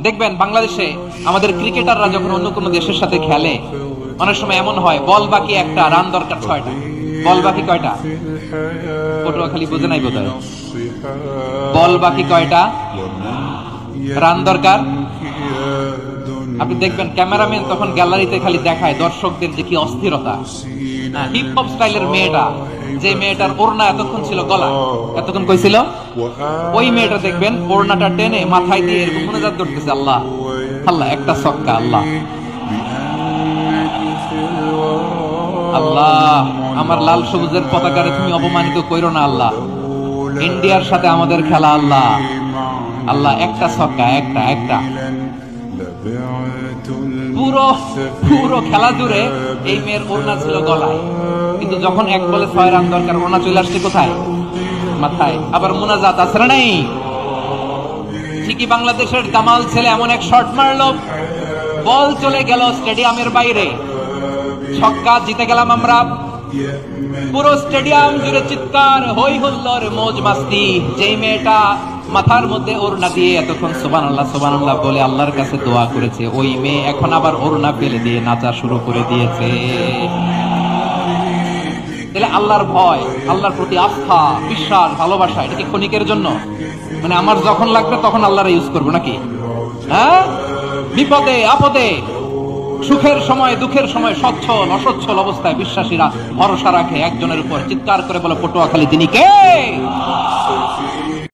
দেখবেন বাংলাদেশে আমাদের ক্রিকেটাররা যখন অন্য কোনো দেশের সাথে খেলে, অনেক সময় এমন হয় বল বাকি একটা, রান দরকার 6টা। বল বাকি কয়টা? পটুয়াখালী বোঝে নাই বোধহয়। বল বাকি কয়টা, রান দরকার। আপনি দেখবেন ক্যামেরাম্যান তখন গ্যালারিতে খালি দেখায় দর্শকদের যে কি অস্থিরতা। হিপ হপ স্টাইলের মেয়েটা, যে মেয়েটার ওড়না এতক্ষণ ছিল গলা, এতক্ষণ কই ছিল, ওই মেয়েটা দেখবেন ওড়নাটা টেনে মাথায় দিয়ে এরকম মুনাজাত করতেছে, আল্লাহ আল্লাহ, একটা ছক্কা, আল্লাহ আল্লাহ, আমার লাল সবুজের পতাকারে তুমি অপমানিত কইরো না আল্লাহ, ইন্ডিয়ার সাথে আমাদের খেলা, আল্লাহ আল্লাহ, একটা ছক্কা, একটা একটা। পুরো পুরো খেলা জুড়ে এই মেয়ের ওড়না ছিল গলায়, কিন্তু যখন এক বলে 6 রান দরকার, ওড়না চলে আসছে কোথায়? মাথায়। আবার মুনাজাত আছে না নেই? ঠিকই বাংলাদেশের কামাল ছেলে এমন এক শট মারলো, বল চলে গেল স্টেডিয়ামের বাইরে, ছক্কা, জিতে গেলাম আমরা। পুরো স্টেডিয়াম জুড়ে চিৎকার, হই হুল্লোর, মৌজ মাস্তি। যেই মেয়েটা মাথার মধ্যে ওড়না দিয়ে এতক্ষণ সুবহানাল্লাহ সুবহানাল্লাহ বলে আল্লাহর কাছে দোয়া করেছে, ওই মেয়ে এখন আবার ওড়না ফেলে দিয়ে নাচা শুরু করে দিয়েছে। তাহলে আল্লাহর ভয়, আল্লাহর প্রতি আস্থা, বিশ্বাস, ভালোবাসা, এটা কি ক্ষণিকের জন্য? মানে আমার যখন লাগবে তখন আল্লাহর ইউজ করবো নাকি? হ্যাঁ, বিপদে আপদে, সুখের সময় দুঃখের সময়, সচ্ছল অসচ্ছল অবস্থায় বিশ্বাসীরা ভরসা রাখে একজনের উপর। চিৎকার করে বলে পটুয়াখালী তিনি কে?